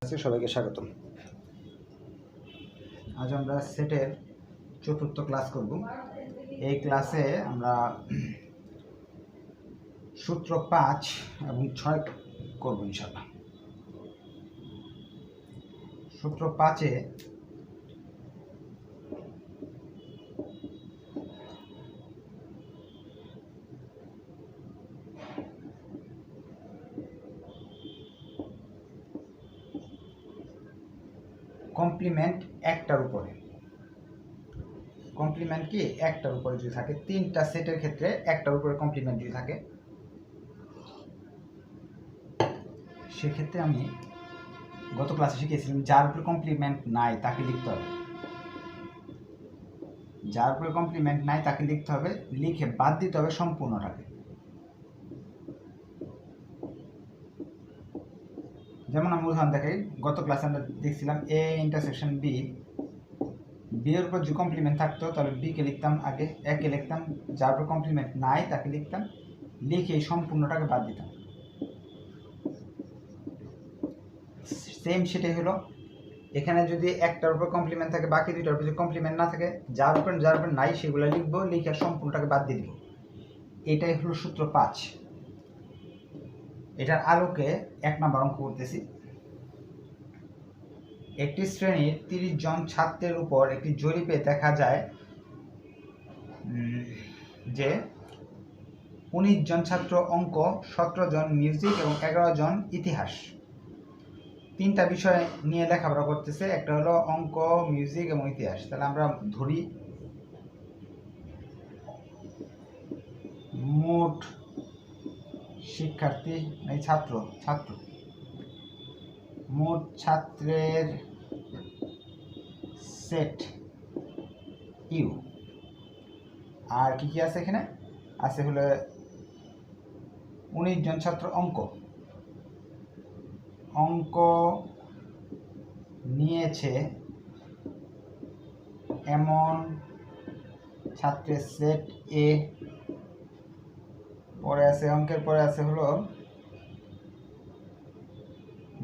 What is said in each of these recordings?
সবাইকে স্বাগতম। আজ আমরা সেটের চতুর্থ ক্লাস করব। এই ক্লাসে আমরা সূত্র 5 এবং 6 করব ইনশাআল্লাহ। সূত্র 5-এ কমপ্লিমেন্ট একটার উপরে, কমপ্লিমেন্ট কি একটার উপরে যদি থাকে, তিনটা সেটের ক্ষেত্রে একটার উপরে কমপ্লিমেন্ট যদি থাকে, সেক্ষেত্রে আমি গত ক্লাসে শিখিয়েছিলাম যার উপরে কমপ্লিমেন্ট নাই তাকে লিখতে হবে। যার উপরে কমপ্লিমেন্ট নাই তাকে লিখতে হবে, লিখে বাদ দিতে হবে সম্পূর্ণটাকে। যেমন আমি উদাহরণ দেখাই, গত ক্লাসে আমরা দেখছিলাম এ ইন্টারসেকশন বি, বি এর উপর যদি কমপ্লিমেন্ট থাকতো তাহলে বি কে লিখতাম আগে, এ কে লিখতাম, যার উপর কমপ্লিমেন্ট নাই তাকে লিখতাম, লিখে এই সম্পূর্ণটাকে বাদ দিতাম। সেম সেটাই হলো এখানে, যদি একটার উপর কমপ্লিমেন্ট থাকে, বাকি দুইটার উপর যদি কমপ্লিমেন্ট না থাকে, যার উপর নাই সেগুলো লিখবো, লিখে সম্পূর্ণটাকে বাদ দিয়ে দিব। এটাই হলো সূত্র 5। এটার আলোকে 1 নম্বর অঙ্ক করতেছি। একটি শ্রেণীর 30 জন ছাত্রের উপর একটি জরিপে দেখা যায় যে 19 জন ছাত্র অঙ্ক, 17 জন মিউজিক এবং 11 জন ইতিহাস, তিনটা বিষয় নিয়ে লেখাপড়া করতেছে। একটা হলো অঙ্ক, মিউজিক এবং ইতিহাস। তাহলে আমরা ধরি মোট শিক্ষার্থী ছাত্র মোট ছাত্রের সেট ইউ। আর কি কি আছে এখানে? আছে হলো 19 জন ছাত্র অঙ্ক নিয়েছে এমন ছাত্রের সেট এ। পরে আছে অঙ্কের পরে আছে হলো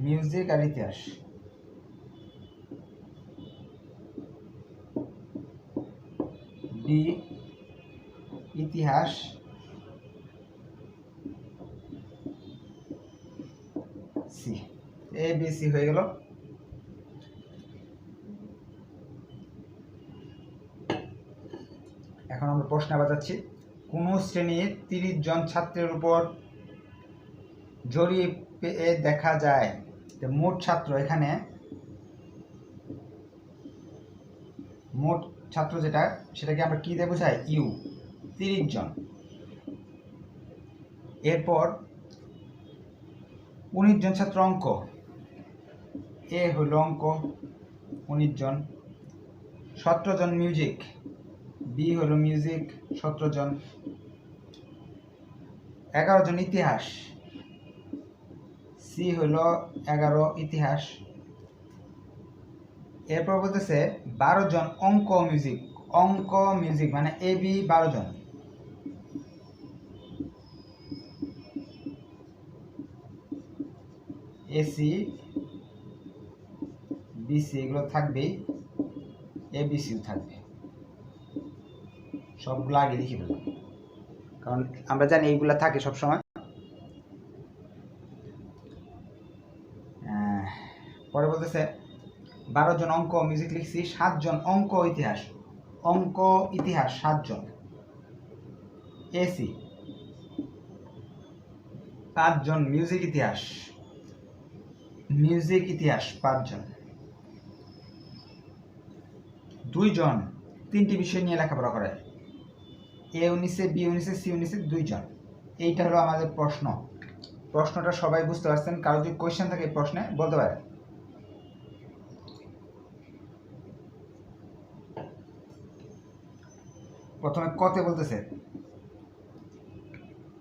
মিউজিক আর ইতিহাস। বি ইতিহাস, সি। এ বি সি হয়ে গেল। এখন আমরা প্রশ্ন বাজাচ্ছি। কোন শ্রেণীর 30 জন ছাত্রের উপর জরিপে দেখা যায় যে মোট ছাত্র, এখানে মোট ছাত্র যেটা, সেটাকে আমরা কি দিয়ে বোঝাই? ইউ, 30 জন। এরপর 19 জন ছাত্র অঙ্ক, এ হলো অঙ্ক 19 জন। 17 জন মিউজিক, বি হলো মিউজিক 17 জন। 11 জন ইতিহাস, সি হলো 11 ইতিহাস। এরপর বলতেছে 12 জন অঙ্ক মিউজিক মানে A B 12 John. AC BC এগুলো থাকবেই, এ বি সিও থাকবে। সবগুলো আগে লিখে ফেললাম, কারণ আমরা জানি এইগুলা থাকে সবসময়। পরে বলতেছে 12 জন অঙ্ক মিউজিক লিখছি, 7 জন অঙ্ক ইতিহাস 7 জন। এসি 5 জন মিউজিক ইতিহাস 5 জন। 2 জন 3টি বিষয় নিয়ে লেখাপড়া করে, এ 19, বি 19, সি 19, 2 জন। এইটা হলো আমাদের প্রশ্নটা সবাই বুঝতে পারছেন? কারো যদি কোয়েশ্চেন থাকে এই প্রশ্নে বলতে পারে। প্রথমে কতে বলতেছে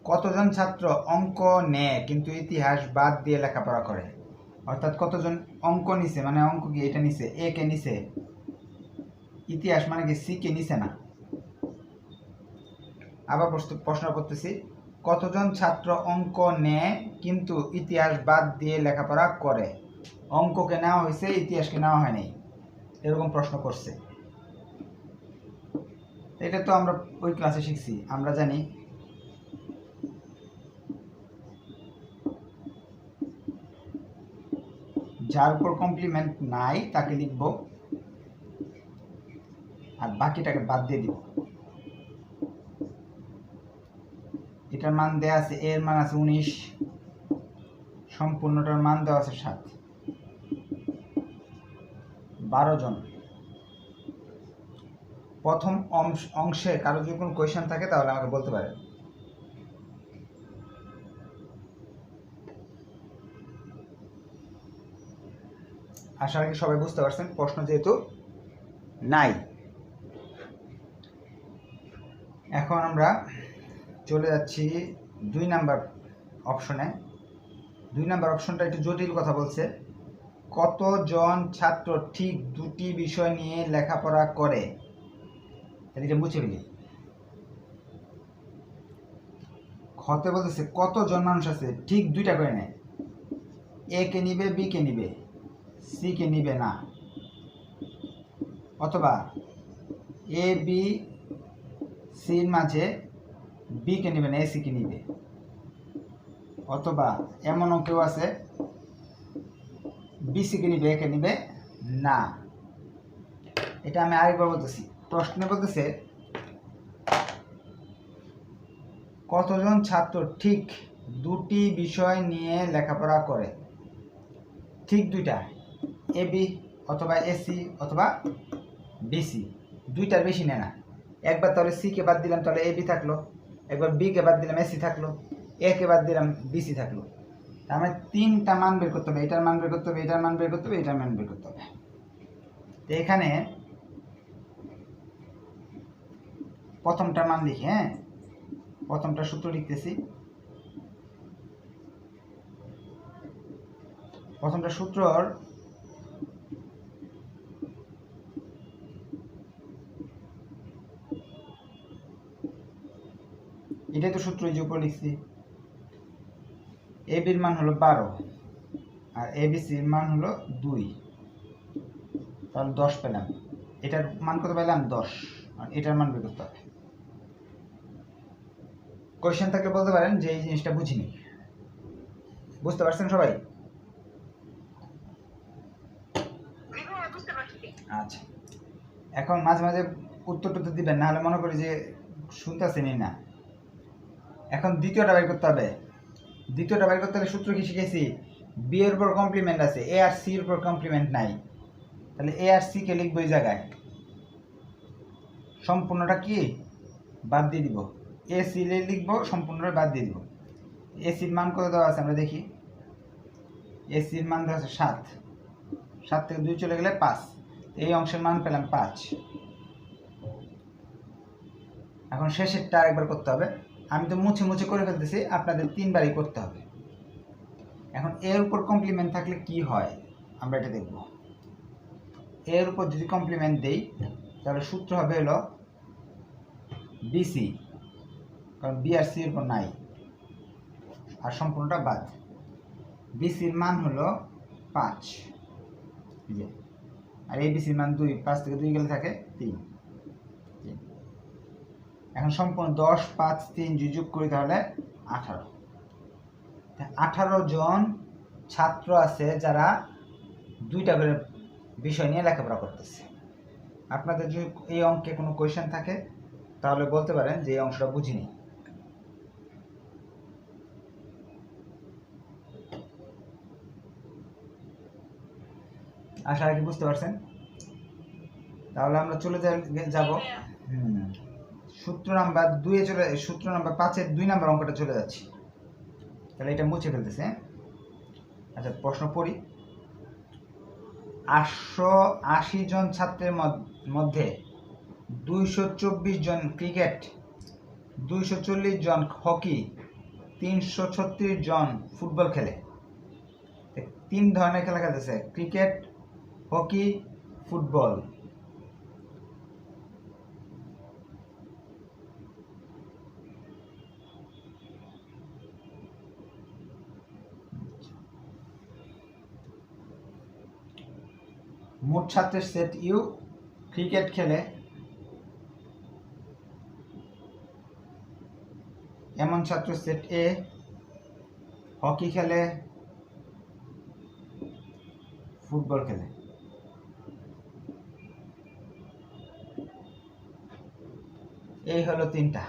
কতজন ছাত্র অঙ্ক নেয় কিন্তু ইতিহাস বাদ দিয়ে লেখাপড়া করে। অর্থাৎ কতজন অঙ্ক নিছে, মানে অঙ্ক কি এটা নিছে, এ কে নিছে, ইতিহাস মানে কি সি কে নিছে না। আবার প্রশ্ন করতেছি, কতজন ছাত্র অঙ্ক নেয় কিন্তু ইতিহাস বাদ দিয়ে লেখাপড়া করে। অঙ্ককে নেওয়া হয়েছে, ইতিহাসকে নেওয়া হয়নি, এরকম প্রশ্ন করছে। এটা তো আমরা ওই ক্লাসে শিখছি, আমরা জানি যার উপর কমপ্লিমেন্ট নাই তাকে লিখব আর বাকিটাকে বাদ দিয়ে দিব। এটার মান দেওয়া আছে, এর মান আছে 19, সম্পূর্ণটার মান দেওয়া আছে 7। 12 জন। প্রথম অংশে কারো যদি কোনো কোয়েশ্চেন থাকে তাহলে আমাকে বলতে পারেন। আশা রাখি সবাই বুঝতে পারছেন, প্রশ্ন যেহেতু নাই। এখন আমরা চলে যাচ্ছি 2 নাম্বার অপশনে। 2 নাম্বার অপশনটা একটু জটিল কথা বলছে। কতজন ছাত্র ঠিক দুটি বিষয় নিয়ে লেখাপড়া করে? এটা মুছে ফেলি। খতে বলতেছে কতজন মানুষ আছে ঠিক দুইটা করে নেয়, এ কে নিবে, বি কে নিবে, সি কে নিবে না, অথবা এ বি সির মাঝে বি কে নিবে না, এ সি কে নিবে, অথবা এমনও কেউ আছে বি সি কে নিবে, এ কে নিবে না। এটা আমি আরেকবার বলতেছি। প্রশ্নে বলতেছে কতজন ছাত্র ঠিক দুটি বিষয় নিয়ে লেখাপড়া করে? ঠিক দুইটা, এ বি অথবা এসি অথবা বিসি, দুইটার বেশি নেয় না। একবার তাহলে সি কে বাদ দিলাম, তাহলে এ বি থাকলো, একবার বি কে বাদ দিলাম, এসি থাকলো, এ কে বাদ দিলাম, বিসি থাকলো। আমার 3টা মান বের করতে হবে, এটার মান বের করতে হবে, এটার মান বের করতে হবে, এটার মান বের করতে হবে। তো এখানে প্রথমটা মান লিখি। হ্যাঁ, প্রথমটা সূত্র লিখতেছি। প্রথমটা সূত্রর এটাই তো সূত্র, যে উপর লিখছি। এ বির মান হলো 12 আর এ বি সির মান হলো 2, তাহলে 10 পেলাম। এটার মান কত পেলাম? 10। আর এটার মান বের করতে হবে। কোয়েশ্চেন থাকলে বলতে পারেন যে এই জিনিসটা বুঝিনি। বুঝতে পারছেন সবাই? আচ্ছা, এখন মাঝে মাঝে উত্তরটা দিবেন, নাহলে মনে করি যে শুনতেছেনই না। এখন দ্বিতীয়টা বের করতে হবে। দ্বিতীয়টা বের করতে হলে সূত্র কি শিখেছি? বি এর উপর কমপ্লিমেন্ট আছে, এ আর সি এর উপর কমপ্লিমেন্ট নাই, তাহলে এ আর সি কে লিখবো এই জায়গায়, সম্পূর্ণটা কি বাদ দিয়ে দিব, এ সি লিখবো, সম্পূর্ণটা বাদ দিয়ে দিব। এসির মান কত দেওয়া আছে আমরা দেখি। এসির মান দেওয়া আছে 7, 7 থেকে 2 চলে গেলে 5, এই অংশের মান পেলাম 5। এখন শেষেরটা আরেকবার করতে হবে। আমি তো মুছে মুছে করে ফেলতেছি, আপনাদের 3বারই করতে হবে। এখন এর উপর কমপ্লিমেন্ট থাকলে কি হয় আমরা এটা দেখব। এর উপর যদি কমপ্লিমেন্ট দেই তাহলে সূত্র হবে হলো বিসি, কারণ বি আর সি এর উপর নাই, আর সম্পূর্ণটা বাদ। বিসির মান হলো 5, আর এই বিসির মান 2, 5 থেকে 2 গেলে থাকে 3। এখন সম্পূর্ণ 10, 5, 3 যোগ করি তাহলে 18। 18 জন ছাত্র আছে যারা দুইটা করে বিষয় নিয়ে লেখাপড়া করতেছে। আপনাদের যদি এই অঙ্কে কোনো কোয়েশ্চেন থাকে তাহলে বলতে পারেন যে এই অংশটা বুঝিনি। আশা রাখি বুঝতে পারছেন। তাহলে আমরা চলে যাব সূত্র নাম্বার 2 এ চলে, সূত্র নাম্বার 5-এর 2 নাম্বার অঙ্কটা চলে যাচ্ছি। তাহলে এটা মুছে ফেলতেছে। আচ্ছা, প্রশ্ন পড়ি। 880 জন ছাত্রের মধ্যে 224 জন ক্রিকেট, 240 জন হকি, 336 জন ফুটবল খেলে। 3 ধরনের খেলা খেলতেছে, ক্রিকেট, হকি, ফুটবল। মোট ছাত্রের সেট ইউ ক্রিকেট খেলে এমন ছাত্র সেট এ হকি খেলে ফুটবল খেলে। এই হলো 3টা।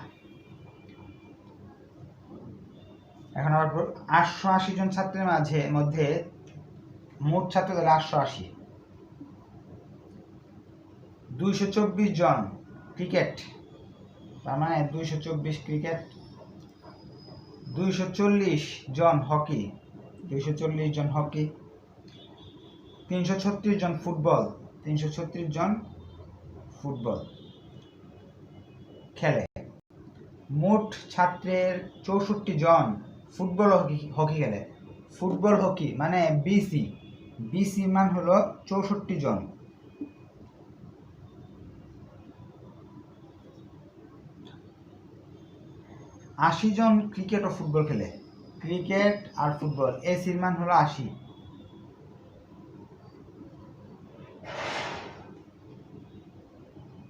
এখন আবার 880 জন ছাত্রের মধ্যে মোট ছাত্র হলো 880। 224 জন ক্রিকেট, তার মানে 224 ক্রিকেট। 240 জন হকি, 240 জন হকি। 336 জন ফুটবল, 336 জন ফুটবল খেলে। মোট ছাত্রের 64 জন ফুটবল হকি খেলে। ফুটবল হকি মানে বিসি মান হলো 64 জন। আশি জন ক্রিকেট ও ফুটবল খেলে। ক্রিকেট আর ফুটবল এসির মান হলো 80।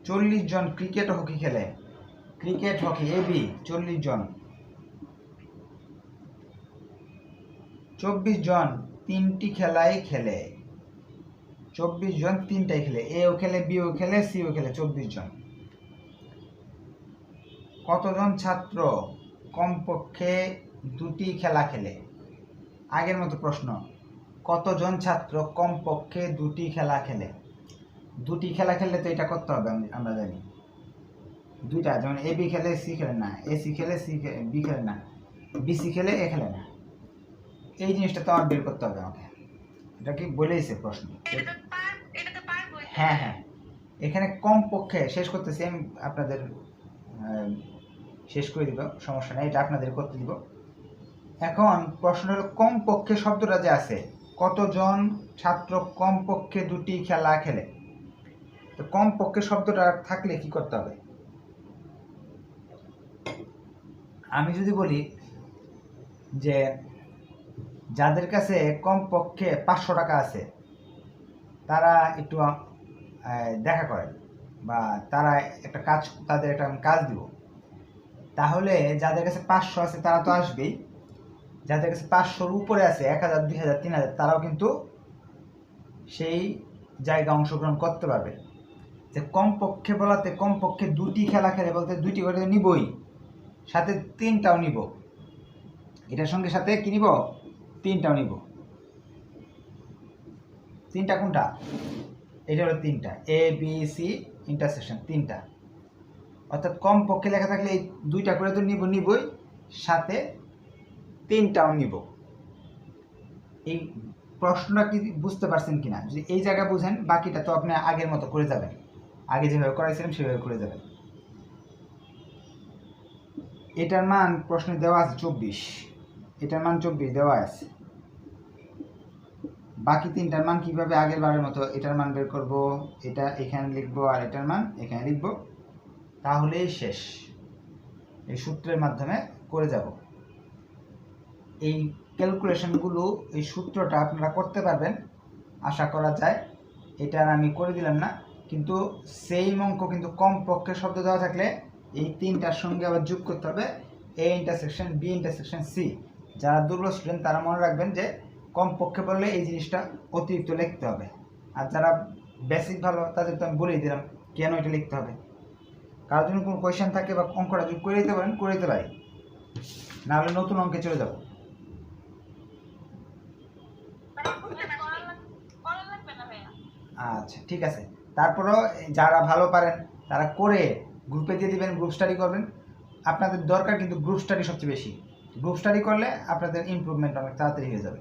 40 জন ক্রিকেট ও হকি খেলে। ক্রিকেট হকি এবি 40 জন। 24 জন 3টি খেলাই খেলে। 24 জন 3টাই খেলে, এও খেলে, বিও খেলে, সিও খেলে। 24 জন। কতজন ছাত্র কমপক্ষে 2টি খেলা খেলে? আগের মতো প্রশ্ন, কতজন ছাত্র কমপক্ষে 2টি খেলা খেলে? 2টি খেলা খেললে তো এটা করতে হবে, আমরা জানি। 2টা, যেমন এ বি খেলে সি খেলে না, এসি খেলে বি খেলে না, বিসি খেলে এ খেলে না। এই জিনিসটা তো আমার বের করতে হবে আমাকে। এটা কি বলেইছে প্রশ্ন? হ্যাঁ, এখানে কমপক্ষে শেষ করতেছি আমি, আপনাদের শেষ করে দিব, সমস্যা নেই, এটা আপনাদের করতে দিব। এখন প্রশ্ন হলো কমপক্ষে শব্দটা যে আছে, কতজন ছাত্র কমপক্ষে 2টি খেলা খেলে। তো কমপক্ষে শব্দটা থাকলে কি করতে হবে? আমি যদি বলি যে যাদের কাছে কমপক্ষে 500 টাকা আছে তারা একটু দেখা করেন, বা তারা একটা কাজ, তাদের একটা কাজ দিব, তাহলে যাদের কাছে 500 আছে তারা তো আসবেই। যাদের কাছে 500-র উপরে আছে, 1000, 2000, 3000, তারাও কিন্তু সেই জায়গায় অংশগ্রহণ করতে পারবে। যে কমপক্ষে বলাতে কমপক্ষে 2টি খেলা খেলে বলতে 2টি করে নিবই, সাথে 3টাও নিব। এটার সঙ্গে সাথে কি নিব? 3টাও নিব। 3টা কোনটা? এটা হলো 3টা, এ বি সি ইন্টারসেকশন 3টা। অর্থাৎ কমপক্ষে লেখা থাকলে এই 2টা করে তো নিবই, সাথে 3টাও নিব। এই প্রশ্নটা কি বুঝতে পারছেন কিনা? যদি এই জায়গা বুঝেন, বাকিটা তো আপনি আগের মতো করে যাবেন, আগে যেভাবে করাইছিলাম সেভাবে করে যাবেন। এটার মান প্রশ্নে দেওয়া আছে 24, এটার মান 24 দেওয়া আছে। বাকি 3টার মান কিভাবে আগের বারের মতো এটার মান বের করব, এটা এখানে লিখবো আর এটার মান এখানে লিখবো, তাহলেই শেষ। এই সূত্রের মাধ্যমে করে যাব। এই ক্যালকুলেশনগুলো, এই সূত্রটা আপনারা করতে পারবেন আশা করা যায়। এটা আমি করে দিলাম না, কিন্তু সেম অঙ্ক কিন্তু কমপক্ষে শব্দ দেওয়া থাকলে এই 3টার সঙ্গে আবার যোগ করতে হবে, A intersection B intersection C. যারা দুর্বল স্টুডেন্ট তারা মনে রাখবেন যে কমপক্ষে বললে এই জিনিসটা অতিরিক্ত লিখতে হবে। আর যারা বেসিক ভালো তাদের তো আমি বলেই দিলাম কেন এটা লিখতে হবে। কারোর জন্য কোনো কোয়েশ্চেন থাকে বা অঙ্কটা যোগ করে দিতে পারেন, করে দিতে পারি, নাহলে নতুন অঙ্কে চলে যাব। আচ্ছা ঠিক আছে, তারপরও যারা ভালো পারেন তারা করে গ্রুপে দিয়ে দিবেন, গ্রুপ স্টাডি করবেন। আপনাদের দরকার কিন্তু গ্রুপ স্টাডি সবচেয়ে বেশি। গ্রুপ স্টাডি করলে আপনাদের ইমপ্রুভমেন্ট অনেক তাড়াতাড়ি হয়ে যাবে।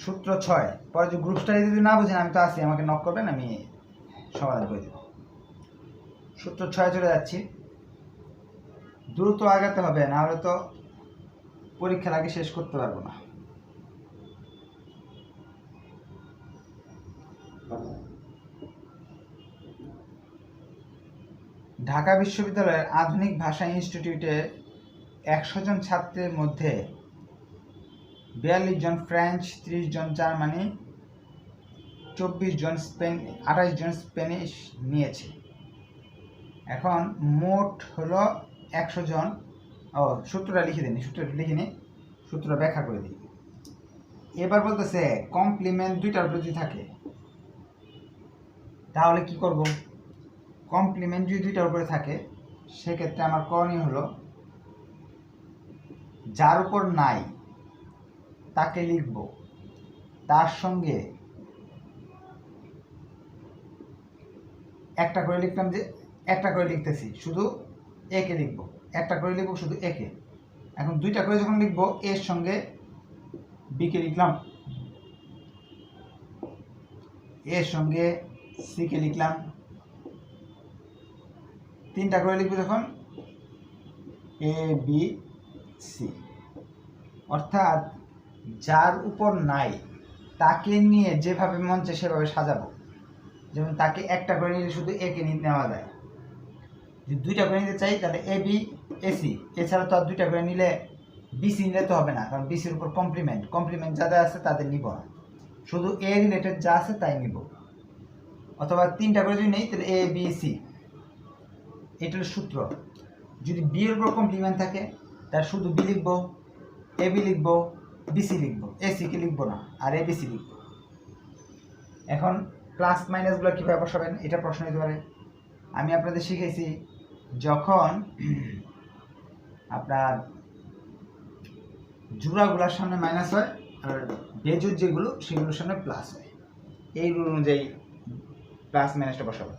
সূত্র 6, পরে যে গ্রুপ স্টাডি যদি না বুঝেন আমি তো আছি, আমাকে নক করবেন, আমি সমাধান করে দেব। সূত্র 6 চলে যাচ্ছি। দ্রুত আগাতে হবে, না হলে তো পরীক্ষার আগে শেষ করতে পারবো না। ঢাকা বিশ্ববিদ্যালয়ের আধুনিক ভাষা ইনস্টিটিউটে 100 জন ছাত্রের মধ্যে 42 জন ফ্রেঞ্চ, 30 জন জার্মানি, 28 জন স্প্যানিশ নিয়েছে। এখন মোট হলো 100 জন। সূত্রটা লিখে দিন, সূত্রটা ব্যাখ্যা করে দিই। এবার বলতেছে কমপ্লিমেন্ট দুইটার উপরে যদি থাকে তাহলে কি করব? কমপ্লিমেন্ট যদি দুইটার উপরে থাকে সেক্ষেত্রে আমার করণীয় হলো যার উপর নাই তাকে লিখব, তার সঙ্গে একটা করে লিখতাম, যে একটা করে লিখতেছি শুধু একে লিখব, একটা করে লিখব শুধু একে। এখন দুইটা করে যখন লিখব এর সঙ্গে বিকে লিখলাম, এর সঙ্গে সিকে লিখলাম, তিনটা করে লিখব যখন এ বি সি। অর্থাৎ যার উপর নাই তাকে নিয়ে যেভাবে মন চায় সেভাবে সাজাবো। যেমন তাকে একটা করে নিলে শুধু একে নেওয়া যায়, যদি দুইটা করে নিতে চাই তাহলে এ বি এসি, এছাড়া তো আর দুইটা করে নিলে বিসি নিলে তো হবে না, কারণ বিসির উপর কমপ্লিমেন্ট যাদের আছে তাদের নিব না, শুধু এ রিলেটেড যা আছে তাই নিব। অথবা তিনটা করে যদি নেই তাহলে এ বি সি, এটা হলো সূত্র। যদি বি এর উপর কমপ্লিমেন্ট থাকে তার শুধু বি লিখবো, এ বি লিখবো, বিসি লিখবো, এসিকে লিখবো না, আর এ বিসি লিখবো। এখন প্লাস মাইনাসগুলো কীভাবে বসাবেন এটা প্রশ্ন হতে পারে। আমি আপনাদের শিখেছি যখন আপনার জোড়াগুলোর সামনে মাইনাস হয় আর বেজোড় যেগুলো সেগুলোর সামনে প্লাস হয়, এই রুল অনুযায়ী প্লাস মাইনাসটা বসাবো।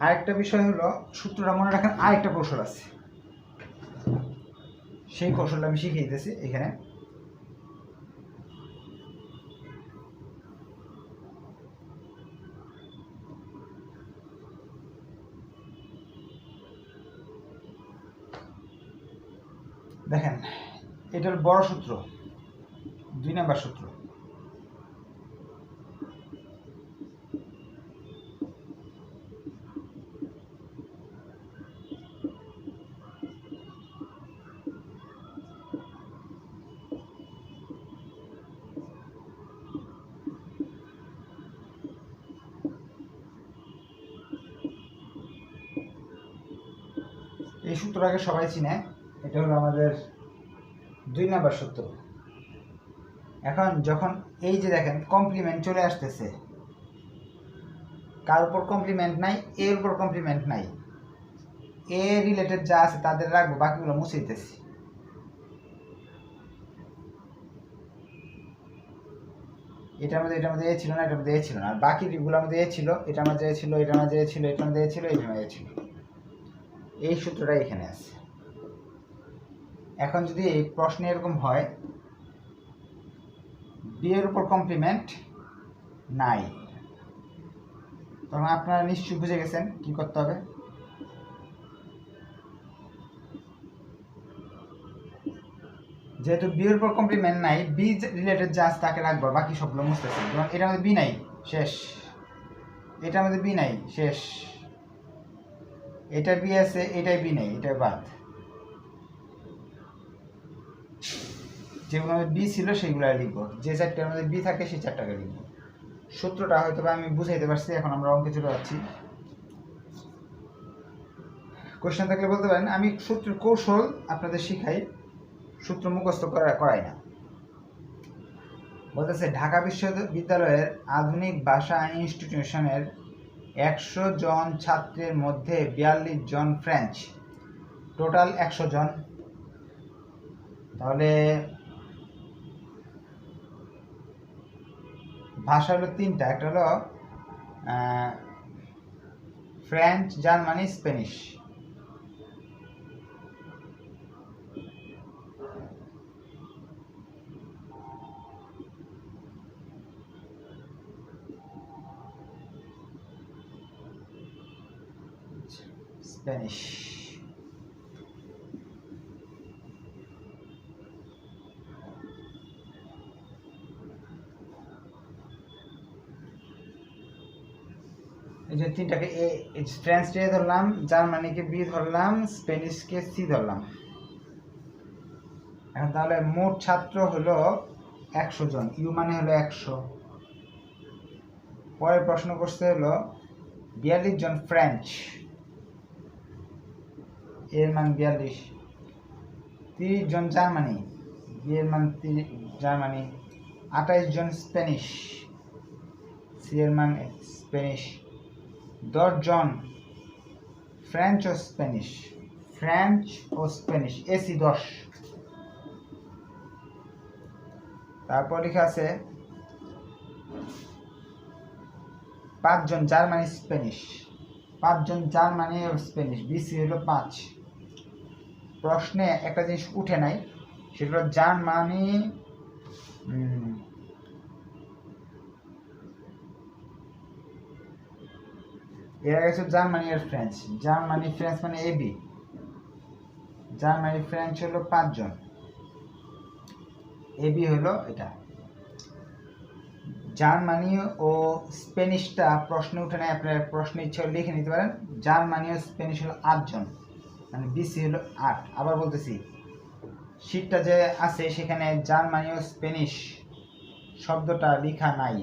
আরেকটা বিষয় হলো সূত্রটা মনে রাখার আরেকটা কৌশল আছে, সেই কৌশলটা আমি শিখিয়ে দিতেছি এখানে। দেখেন, এটার বড় সূত্র 2 নাম্বার সূত্র। এই সূত্রটাকে সবাই চিনে, এটা হলো আমাদের 2 নাম্বার সূত্র। এখন যখন এই যে দেখেন কমপ্লিমেন্ট চলে আসতেছে, কার উপর কমপ্লিমেন্ট নাই, এর উপর কমপ্লিমেন্ট নাই, এ রিলেটেড যা আছে তাদের রাখবো, বাকিগুলো মুছে দিতেছি। এটার মধ্যে এ ছিল না, এটার মধ্যে এ ছিল না, আর বাকিগুলোর মধ্যে এ ছিল, এটার মধ্যে এ ছিল, এটার মধ্যে এ ছিল, এটার মধ্যে এ ছিল, এটার মধ্যে এ ছিল। এই সূত্রটা এখানে আছে। এখন যদি এই প্রশ্নে এরকম হয় বি এর উপর কমপ্লিমেন্ট নাই, তখন আপনারা নিশ্চয়ই বুঝে গেছেন কি করতে হবে। যেহেতু বি এর উপর কমপ্লিমেন্ট নাই, বি রিলেটেড যা আছে তাকে রাখবো, বাকি সবগুলো মুছতেছে। যেমন এটার মধ্যে বি নাই, শেষ। এটার মধ্যে বি নাই, শেষ। এটা বি আছে, এটাই বি নাই, এটা বাদ। যেগুলো বি ছিল সেগুলো লিখবো, যে চারটার মধ্যে বি থাকে সেই চারটাকে লিখবো। সূত্রটা হয়তো আমি বুঝাইতে পারছি। এখন আমরা অঙ্কে চলে যাচ্ছি। কোশ্চেন থাকলে বলতে পারেন, আমি সূত্রের কৌশল আপনাদের শিখাই, সূত্র মুখস্থ করাই না। বলতেছে ঢাকা বিশ্ববিদ্যালয়ের আধুনিক ভাষা ইনস্টিটিউশনের 100 জন ছাত্রের মধ্যে 42 জন ফ্রেঞ্চ, টোটাল 100 জন। তাহলে ভাষা হলো 3টা, একটা হলো ফ্রেঞ্চ, জার্মানি, স্প্যানিশ। স্প্যানিশ। এই যে 3টাকে ফ্রেঞ্চকে ধরলাম, জার্মানিকে বি ধরলাম, স্প্যানিশকে সি ধরলাম। এখন তাহলে মোট ছাত্র হলো 100 জন, ইউ মানে হলো 100, পরের প্রশ্ন করছে হলো 42 জন ফ্রেঞ্চ, এর মান 42। 30 জন জার্মানি, এর মান জার্মানি। 28 জন স্প্যানিশ, সি এর মান স্প্যানিশ। 10 জন ফ্রেঞ্চ ও স্প্যানিশ, ফ্রেঞ্চ ও স্প্যানিশ, এসি 10। তারপর লেখা আছে 5 জন জার্মানি স্প্যানিশ, 5 জন জার্মানি ও স্প্যানিশ, বিসি হলো 5। প্রশ্নে একটা জিনিস উঠে নাই, সেটা হলো জার্মানি এর আগে ছিল জার্মানি আর ফ্রেঞ্চ। জার্মানি ফ্রেঞ্চ মানে এবি, জার্মানি ফ্রেঞ্চ হলো 5 জন, এবি হলো এটা। জার্মানি ও স্প্যানিশটা প্রশ্ন উঠে নাই, আপনার প্রশ্ন ইচ্ছা হলে লিখে নিতে পারেন। জার্মানি ও স্প্যানিশ হলো 8 জন, মানে বিসি হলো 8। আবার বলতেছি, শীটটা যে আছে সেখানে জার্মানি ও স্প্যানিশ শব্দটা লেখা নাই,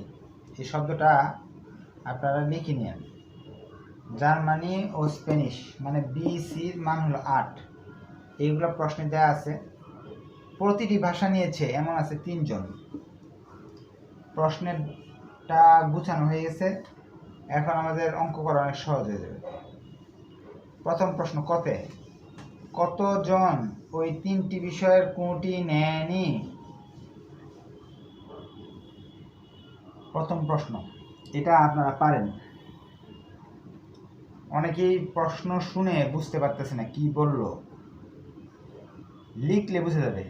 এই শব্দটা আপনারা লিখে নেন। জার্মানি ও স্প্যানিশ মানে বিসির মান হলো 8। এইগুলো প্রশ্নে দেওয়া আছে। প্রতিটি ভাষা নিয়েছে এমন আছে 3 জন। প্রশ্নেরটা গুছানো হয়ে গেছে, এখন আমাদের অঙ্ক করা অনেক সহজ হয়ে যাবে। প্রথম প্রশ্ন, কতজন ওই 3টি বিষয়ের কোনটি নেয়নি? প্রথম প্রশ্ন, এটা আপনারা পারেন। অনেকেই প্রশ্ন শুনে বুঝতে পারতেছে না কি বললো, লিখলে বুঝে যাবে।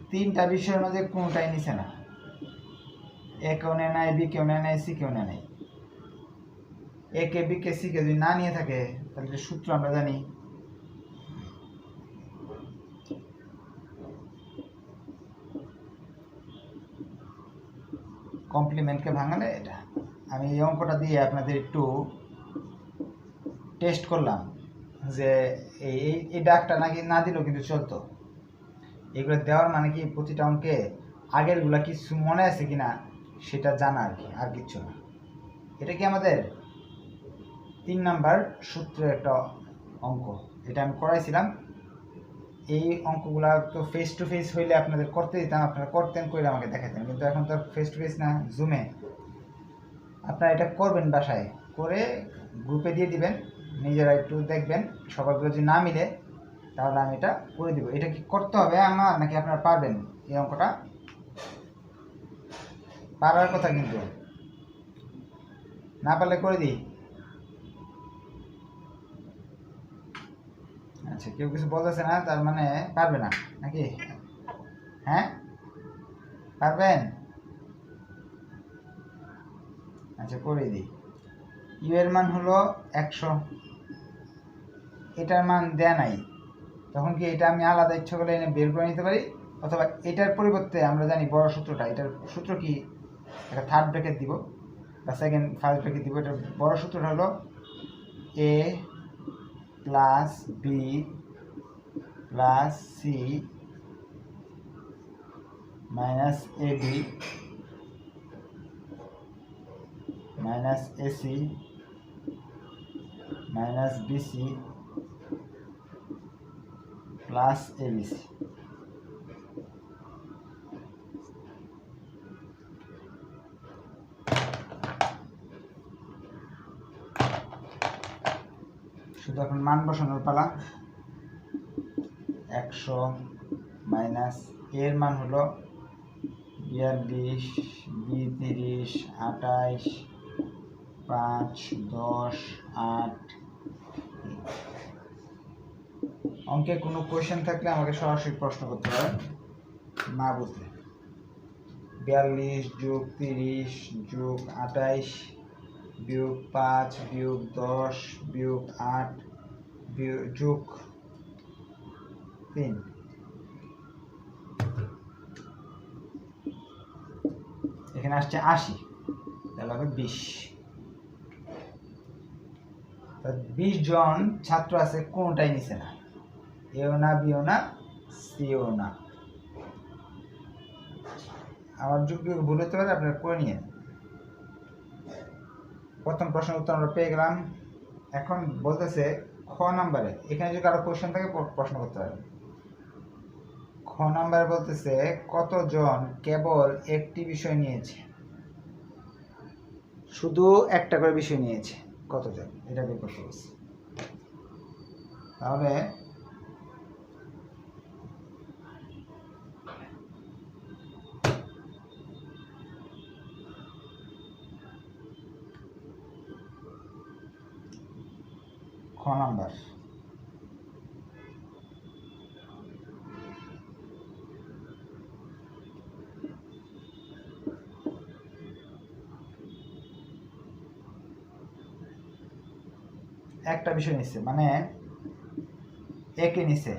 3টা বিষয়ের মধ্যে কোনটাই নিছে না, এ কেউ নেয় নাই, বি কেউ নেয় নাই, সি কেউ নেয় নাই। এ K B K C K যদি না নিয়ে থাকে তাহলে সূত্র আমরা জানি, কমপ্লিমেন্টকে ভাঙালে এটা। আমি এই অঙ্কটা দিয়ে আপনাদের একটু টেস্ট করলাম যে এই ডাকটা নাকি না দিলেও কিন্তু চলতো। এগুলো দেওয়ার মানে কি প্রতিটা অঙ্কে আগেরগুলা কিছু মনে আছে কিনা সেটা জানা আর কি, আর কিচ্ছু না। এটা কি আমাদের 3 নাম্বার সূত্রের একটা অঙ্ক, এটা আমি করাইছিলাম। এই অঙ্কগুলা তো ফেস টু ফেস হইলে আপনাদের করতে দিতাম, আপনারা করতেন, করে আমাকে দেখাতেন, কিন্তু এখন তো ফেস টু ফেস না, জুমে। আপনারা এটা করবেন, বাসায় করে গ্রুপে দিয়ে দিবেন, নিজেরা একটু দেখবেন। সবাইগুলো যদি না মিলে তাহলে আমি এটা করে দিব। এটা কি করতে হবে আমার, নাকি আপনারা পারবেন এই অঙ্কটা? পারার কথা, কিন্তু না পারলে করে দিই। আচ্ছা, কেউ কিছু বলতেছে না, তার মানে পারবে না নাকি? হ্যাঁ, পারবেন? আচ্ছা, করে দিই। ইউ এর মান হলো 100, এটার মান দেয়া নাই, তখন কি এটা আমি আলাদা ইচ্ছা করলে এনে বের করে নিতে পারি, অথবা এটার পরিবর্তে আমরা জানি বড় সূত্রটা, এটার সূত্র কি, একটা থার্ড ব্র্যাকেট দিব বা ফার্স্ট ব্র্যাকেট দিব। এটার বড় সূত্রটা হলো A plus B plus C minus A B minus A C minus B C plus A B C. শুধু এখন মান বসানোর পালা। 100 মাইনাস এর মান হলো 42, বি 30, 28, 5, 10, 8। অঙ্কে কোনো কোয়েশ্চেন থাকলে আমাকে সরাসরি প্রশ্ন করতে পারেন না বুঝলে। 42 যোগ 30 যোগ 28 বিয়োগ 5 বিয়োগ 10 বিয়োগ 8 যোগ 3, এখানে আসছে 80, তাহলে হবে 20। 20 জন ছাত্র আছে, কোনটাই নিছে না, এও না, বিও না, সিও না। আমার যুক্তি ভুল হতে পারে, আপনারা করে নিয়েন। প্রথম প্রশ্নের উত্তর আমরা পেয়ে গেলাম। এখন বলতেছে খ নাম্বারে, এখানে যদি কারো কোয়েশ্চেন থাকে প্রশ্ন করতে পারেন। খ নাম্বারে বলতেছে কতজন কেবল একটি বিষয় নিয়েছে, শুধু একটা করে বিষয় নিয়েছে, কতজন, এটা বের করতে বলছে। তাহলে খ নাম্বার, একটা বিষয় নিচ্ছে মানে এ কে নিছে,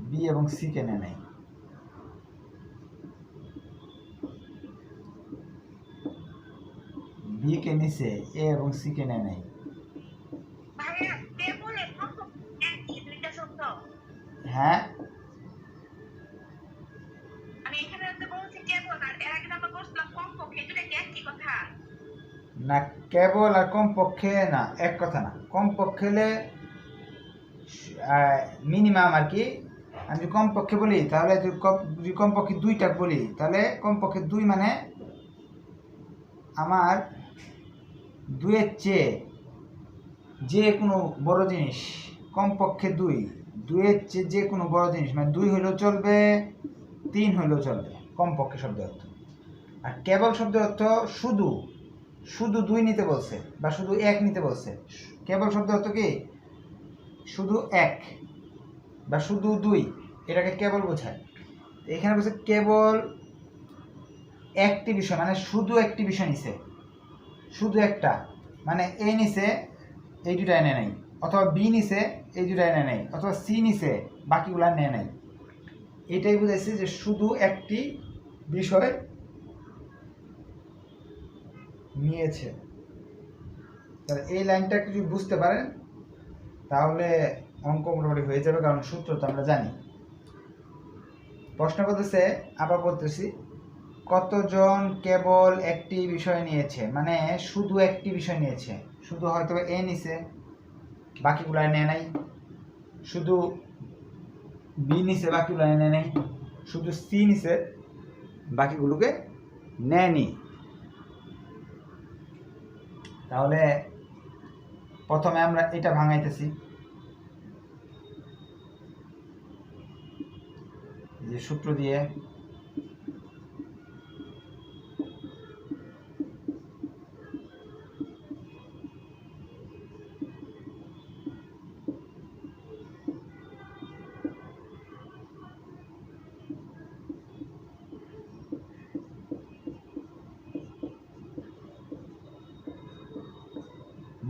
বি এবং সি কে নেয় নাই। বি কে নিছে, এ এবং সি কে নেয় নাই। হ্যাঁ না, কেবল আর কমপক্ষে না, এক কথা না। কমপক্ষে হলে মিনিমাম আর কি। আমি যদি কমপক্ষে বলি তাহলে যদি কমপক্ষে দুইটা বলি তাহলে কমপক্ষে দুই মানে আমার দুইয়ের চেয়ে যে কোনো বড় জিনিস, কমপক্ষে দুইয়ের চেয়ে যে কোনো বড় জিনিস মানে দুই হইলেও চলবে, তিন হইলেও চলবে, কমপক্ষে শব্দের অর্থ। আর কেবল শব্দের অর্থ শুধু শুধু দুই নিতে বলছে বা শুধু এক নিতে বলছে। কেবল শব্দের অর্থ কি? শুধু এক বা শুধু দুই, এটাকে কেবল বোঝায়। এখানে বলছে কেবল একটি বিষয় মানে শুধু একটি বিষয় নিছে, শুধু একটা মানে এ নিছে, এই দুটা এনে নেই, অথবা বি নিছে, এই দুটা এনে নেই, অথবা সি নিছে, বাকিগুলা নেয় নাই। এটাই বুঝাইছে যে শুধু একটি বিষয় নিয়েছে। তাহলে এই লাইনটা যদি বুঝতে পারেন তাহলে অঙ্ক মোটামুটি হয়ে যাবে, কারণ সূত্র তো আমরা জানি। প্রশ্ন করতেছে, আবার বলতেছি, কতজন কেবল একটি বিষয় নিয়েছে মানে শুধু একটি বিষয় নিয়েছে। শুধু হয়তো এ নিছে, বাকিগুলো নেয় নাই। শুধু বি নিছে, বাকিগুলো নেয় নাই। শুধু সি নিছে, বাকিগুলোকে নেয়নি। তাহলে প্রথমে আমরা এটা ভাঙাইতেছি, যে সূত্র দিয়ে।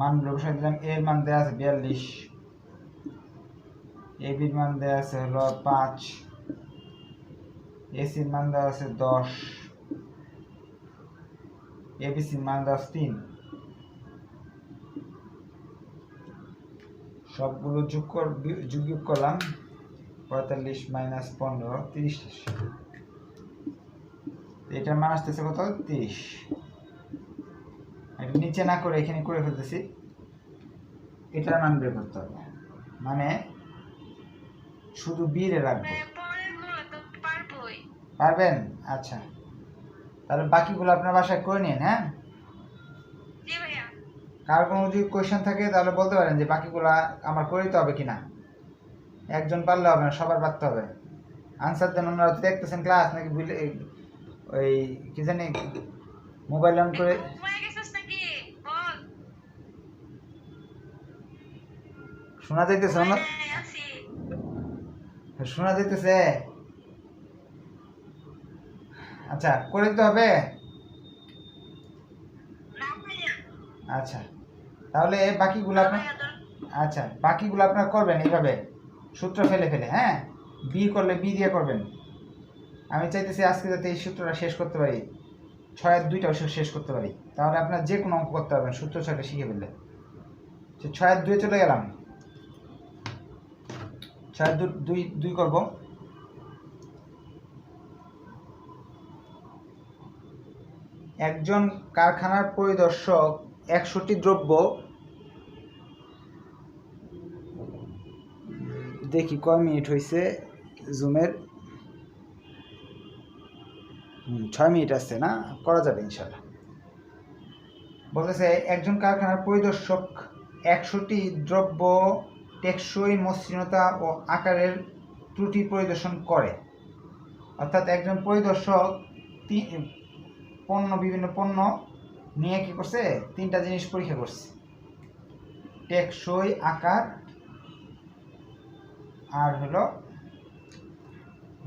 মানগুলো বসাই দিলাম। এর মান দেওয়া আছে 42, এ বির মান দেওয়া আছে হলো 5, এসির মান দেওয়া আছে 10, এবিসির মান দেওয়া আছে 3। সবগুলো যোগ করলাম, 45 মাইনাস 15 30। এটার মান আসতেছে কত? 30। এটা নিচে না করে এখানে করে ফেলতেছি, এটার মান বের করতে হবে। মানে শুধু বি রে রাখবো। পারবেন? আচ্ছা, তাহলে বাকিগুলো আপনার বাসায় করে নিন। হ্যাঁ, কার কোনো যদি কোয়েশ্চেন থাকে তাহলে বলতে পারেন যে বাকিগুলা আমার করে দিতে হবে কিনা। একজন পারলে হবে না, সবার পারতে হবে। আনসার দেন, ওনারা তো দেখতেছেন ক্লাস নাকি ভুলে ওই কি জানি মোবাইল অন করে। শোনা যাইতেছে? শোনা যাইতেছে? আচ্ছা, করে দিতে হবে। আচ্ছা, তাহলে বাকিগুলো আপনার, আচ্ছা বাকিগুলো আপনারা করবেন এইভাবে সূত্র ফেলে ফেলে। হ্যাঁ, বি করলে বি দিয়ে করবেন। আমি চাইতেছি আজকে যাতে এই সূত্রটা শেষ করতে পারি, 6-এর 2টাও শেষ করতে পারি, তাহলে আপনার যে কোনো অঙ্ক করতে পারবেন সূত্র 6টা শিখে ফেললে। 6-এর 2 চলে গেলাম, 6-এর 2 করব। একজন কারখানার পরিদর্শক 100টি দ্রব্য, দেখি কয় মিনিট হয়েছে জুমের, 6 মিনিট আছে না, করা যাবে ইনশাল্লাহ। বলতেছে একজন কারখানার পরিদর্শক 100টি দ্রব্য টেকসই মসৃণতা ও আকারের ত্রুটি পরিদর্শন করে। অর্থাৎ একজন পরিদর্শক বিভিন্ন পণ্য নিয়ে কি করছে, 3টা জিনিস পরীক্ষা করছে, টেকসই, আকার আর হলো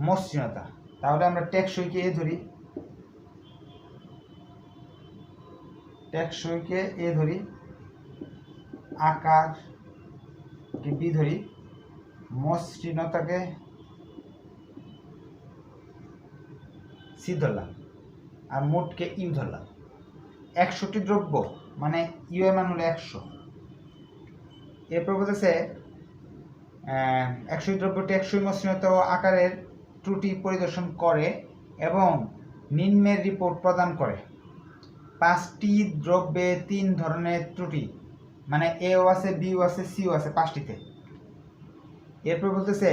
মসৃণতা। তাহলে আমরা টেকসইকে এ ধরি, টেকসইকে এ ধরি, আকারকে বি ধরি, মসৃণতাকে সি ধরলাম, আর মোটকে ইউ ধরলাম। 100টি দ্রব্য মানে ইউ এর মান হলো 100। এরপর বলতেছে 100টি দ্রব্য টেকসই, মসৃণতা ও আকারের ত্রুটি পরিদর্শন করে এবং নিম্নের রিপোর্ট প্রদান করে। 5টি দ্রব্যে 3 ধরনের ত্রুটি, মানে এও আছে, বিও আছে, সিও আছে 5টিতে। এরপর বলতেছে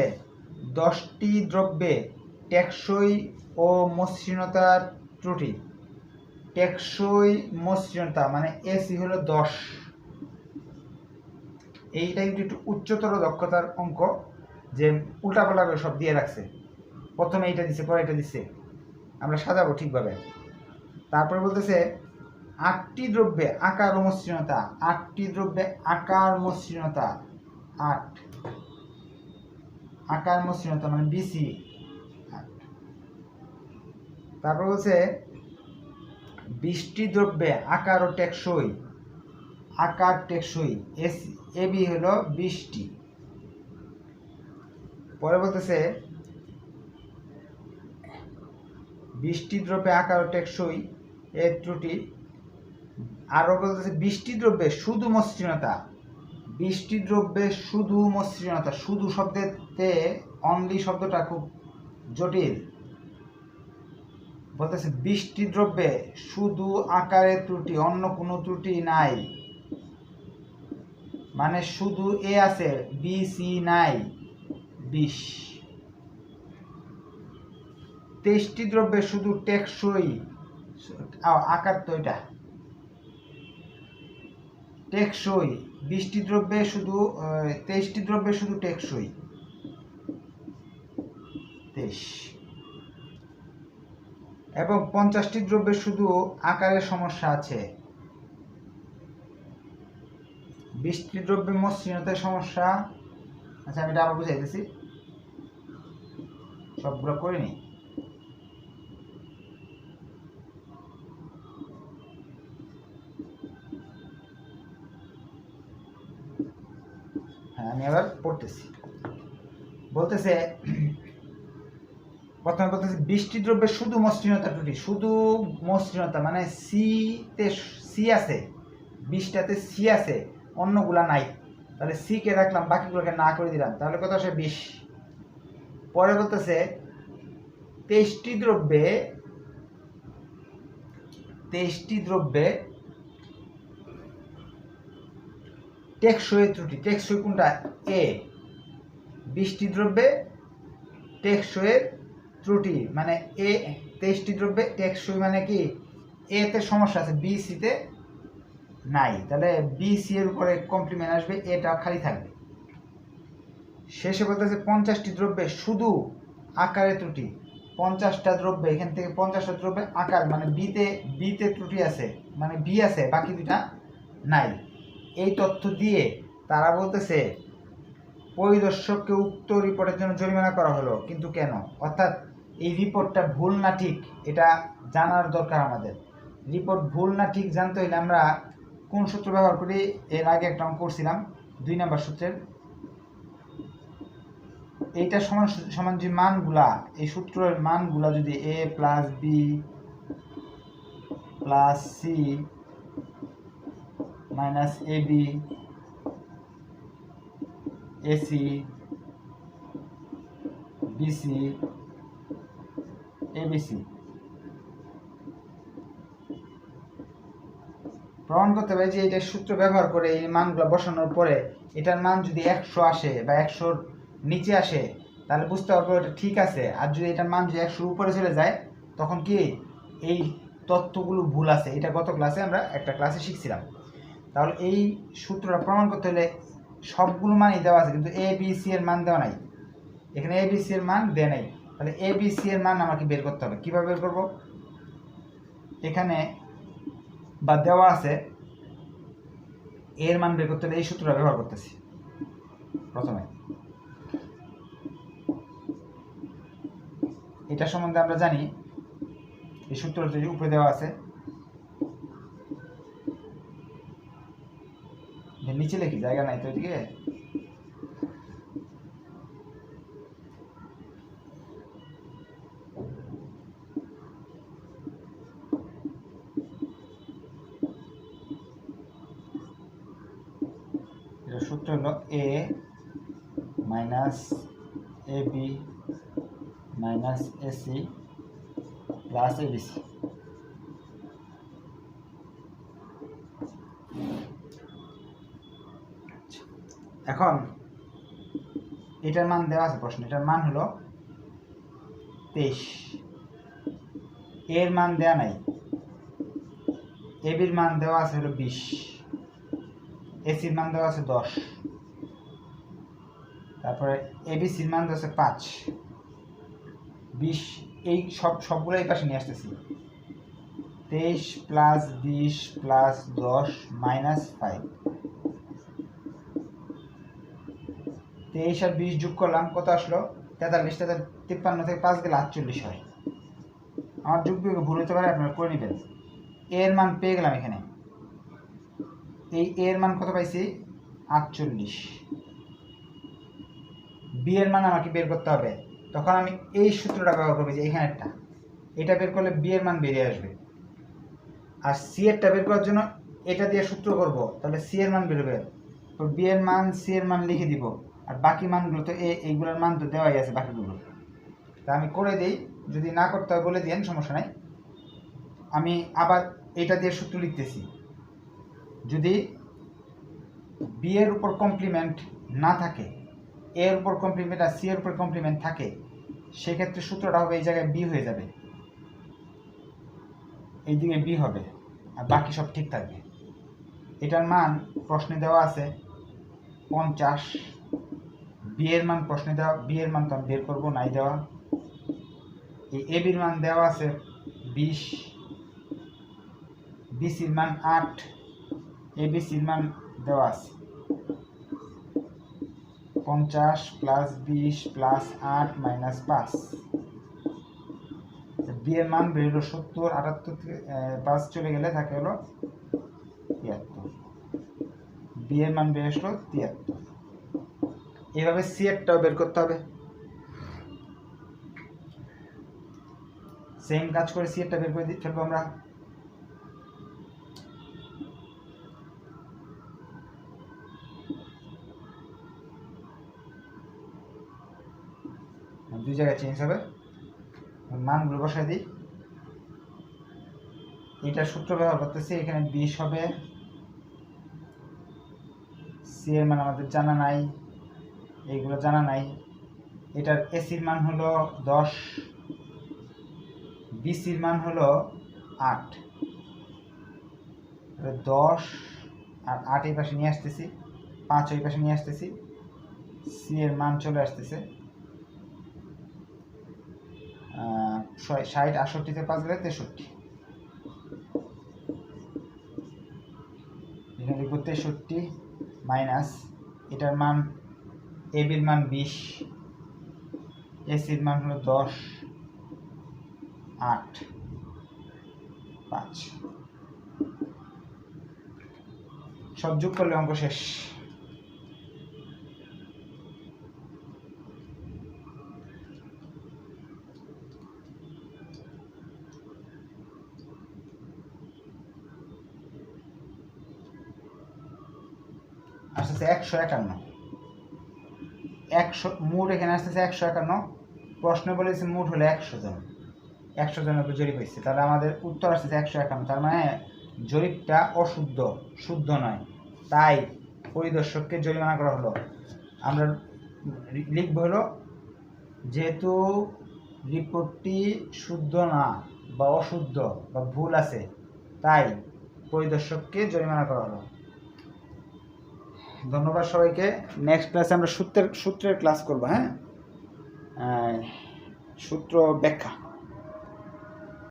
10টি দ্রব্যে টেকসই ও মসৃণতার ত্রুটি। টেকসই মসৃণতা মানে এসি হলো 10। এইটা একটু উচ্চতর দক্ষতার অঙ্ক, যে উল্টাপাল্টা করে সব দিয়ে রাখছে, প্রথমে এইটা দিচ্ছে, পরে এটা দিচ্ছে, আমরা সাজাবো ঠিকভাবে। তারপরে বলতেছে 8টি দ্রব্যে আকার ও মসৃণতা, 8টি দ্রব্যে আকার মসৃণতা, 8 আকার মসৃণতা মানে বিসি। তারপর বলছে 20টি দ্রব্যে আকার ও টেকসই, আকার টেকসই, এবি হলো 20টি। পরে বলতেছে 20টি দ্রব্যে আকার ও টেকসই এর ত্রুটি। আরো বলতেছে 20টি দ্রব্যে শুধু মসৃণতা, 20টি দ্রব্যে শুধু মসৃণতা। শুধু শব্দতে অনলি শব্দটা খুব জটিল। বলতেছে 20টি দ্রব্যে শুধু আকারের ত্রুটি, অন্য কোনো ত্রুটি নাই, মানে শুধু এ আছে, বি সি নাই, 20। 23টি দ্রব্যে শুধু টেকসই, আকার তো এটা টেকসই, 20টি দ্রব্যে শুধু 23টি দ্রব্যে শুধু টেকসই, 23। এবং 50টি দ্রব্যে শুধু আকারের সমস্যা আছে, 20টি দ্রব্যে মসৃণতার সমস্যা। আচ্ছা, আমি এটা আবার বুঝাইতেছি, সবগুলো করে নি। হ্যাঁ, আমি আবার পড়তেছি। বলতেছে প্রথমে বলতেছে 20টি দ্রব্যে শুধু মসৃণতা ত্রুটি, শুধু মসৃণতা মানে সিতে সি আছে, 20টাতে সি আছে, অন্যগুলা নাই, তাহলে সি কে রাখলাম, বাকিগুলোকে না করে দিলাম, তাহলে কত আসে 20। পরে বলতেছে 23টি দ্রব্যে টেকসই ত্রুটি। টেকসই কোনটা? এ। 20টি দ্রব্যে টেকসই ত্রুটি মানে এ। 23টি দ্রব্যে টেকসই মানে কি, এ তে সমস্যা আছে, বি সি তে নাই, তাহলে বি সি এর উপরে কমপ্লিমেন্ট আসবে, এটা খালি থাকবে। শেষে বলতেছে 50টি দ্রব্যে শুধু আকারে ত্রুটি। 50টা দ্রব্যে, এখান থেকে 50টা দ্রব্যে আকার মানে বিতে ত্রুটি আছে, মানে বি আছে, বাকি দুটা নাই। এই তথ্য দিয়ে তারা বলতেছে পরিদর্শককে উক্ত রিপোর্টের জন্য জরিমানা করা হলো, কিন্তু কেন? অর্থাৎ এই রিপোর্টটা ভুল না ঠিক এটা জানার দরকার আমাদের। রিপোর্ট ভুল না ঠিক জানতে হলে আমরা কোন সূত্র ব্যবহার করি? এর আগে একটা অঙ্ক করছিলাম 2 নম্বর সূত্রের। এইটা সমান সমান যে মানগুলা, এই সূত্রের মানগুলা যদি a plus B plus C minus A B AC BC ABC, প্রমাণ করতে পারি যে এটার সূত্র ব্যবহার করে এই মানগুলো বসানোর পরে এটার মান যদি 100 আসে বা 100-র নিচে আসে তাহলে বুঝতে পারবো এটা ঠিক আছে। আর যদি এটার মান যদি 100-র উপরে চলে যায় তখন কি এই তথ্যগুলো ভুল আছে। এটা গত ক্লাসে আমরা একটা ক্লাসে শিখছিলাম। তাহলে এই সূত্রটা প্রমাণ করতে হলে সবগুলো মানই দেওয়া আছে, কিন্তু এ বি সি এর মান দেওয়া নাই। এখানে এ বি সি এর মান দেয় নাই, তাহলে এ বি সি এর মান আমাকে বের করতে হবে। কীভাবে বের করব? এখানে বা দেওয়া আছে এর মান বের করতে হলে এই সূত্রটা ব্যবহার করতেছি। প্রথমে এটা সম্বন্ধে আমরা জানি, এই সূত্রটা যদি উপরে দেওয়া আছে, নিচে লিখি, জায়গা নাই তো এদিকে। এটা সূত্র হলো A minus A B minus A C plus A B C. এখন এটার মান দেওয়া আছে প্রশ্ন, এটার মান হলো 23। এর মান দেওয়া নাই, এবির মান দেওয়া আছে হলো 20, এসির মান দেওয়া আছে 10, তারপরে এবিসির মান দেওয়া আছে 5, 20। এই সবগুলো এই পাশে নিয়ে আসতেছি। 23 প্লাস 20 প্লাস 10 মাইনাস 5। 23 আর 20 যোগ করলাম, কত আসলো? 43। 53 থেকে 5 গেলে 48 হয়। আমার যোগ বিয়োগে ভুল হতে পারে, আপনারা করে নেবেন। এর মান পেয়ে গেলাম এখানে। এই এর মান কত পাইছি? 48। বি এর মান আমাকে বের করতে হবে, তখন আমি এই সূত্রটা ব্যবহার করবো, যে এখানেরটা। এটা বের করলে বি এর মান বেরিয়ে আসবে। আর সি এরটা বের করার জন্য এটা দিয়ে সূত্র করব, তাহলে সি এর মান বেরোবে। তো বি এর মান সি এর মান লিখে দিব, আর বাকি মানগুলো তো এইগুলোর মান তো দেওয়াই আছে বাকিগুলো। তা আমি করে দিই, যদি না করতে হয় বলে দিন, সমস্যা নাই। আমি আবার এটা দিয়ে সূত্র লিখতেছি। যদি বি এর উপর কমপ্লিমেন্ট না থাকে, এর উপর কমপ্লিমেন্ট আর সি এর উপর কমপ্লিমেন্ট থাকে, সেক্ষেত্রে সূত্রটা হবে এই জায়গায় বি হয়ে যাবে, এইদিকে বি হবে, আর বাকি সব ঠিক থাকবে। এটার মান প্রশ্নে দেওয়া আছে 50। বি এর মান প্রশ্নে দেওয়া, বি এর মান তো আমি বের করবো, নাই দেওয়া। এই এ বির মান দেওয়া আছে 20, বিসির মান 8, এবিসির মান দেওয়া আছে 50 প্লাস 20 প্লাস 8 মাইনাস 5। বি এর মান বেরোলো 70, 78 থেকে 5 চলে গেলে থাকে হলো 73। বি এর মান বের আসলো 73। এইভাবে সি এরটাও বের করতে হবে। সেম কাজ করে সি এরটা বের করে ফেলবো আমরা। দুই জায়গায় চেঞ্জ হবে, মানগুলো বসাই দিই। এটা সূত্র ব্যবহার করতেছি, এখানে 20 হবে, সি এর মান আমাদের জানা নাই, এইগুলো জানা নাই। এটার এসির মান হলো 10, বিসির মান হলো 8। 10 আর 8 এই পাশে নিয়ে আসতেছি, 5 ওই পাশে নিয়ে আসতেছি, সি এর মান চলে আসতেছে 60, 68 থেকে 5 গেলে 63। এখানে লিখব 63 মাইনাস এটার মান, এ বির মান 20, এসির মান হলো 10, 8, 5। সব যোগ করলে অঙ্ক শেষ। আসতেছে 151। 100 মোট এখানে আসতেছে 151। প্রশ্নে বলেছে মোট হলো 100 জন, 100 জনের উপর জরিপ হয়েছে, তাহলে আমাদের উত্তর আসতেছে 151। তার মানে জরিপটা অশুদ্ধ, শুদ্ধ নয়, তাই পরিদর্শককে জরিমানা করা হলো। আমরা লিখব হলো যেহেতু রিপোর্টটি শুদ্ধ না বা অশুদ্ধ বা ভুল আছে, তাই পরিদর্শককে জরিমানা করা হলো। ধন্যবাদ সবাইকে। নেক্সট ক্লাসে আমরা সূত্রের ক্লাস করব। হ্যাঁ, সূত্র ব্যাখ্যা।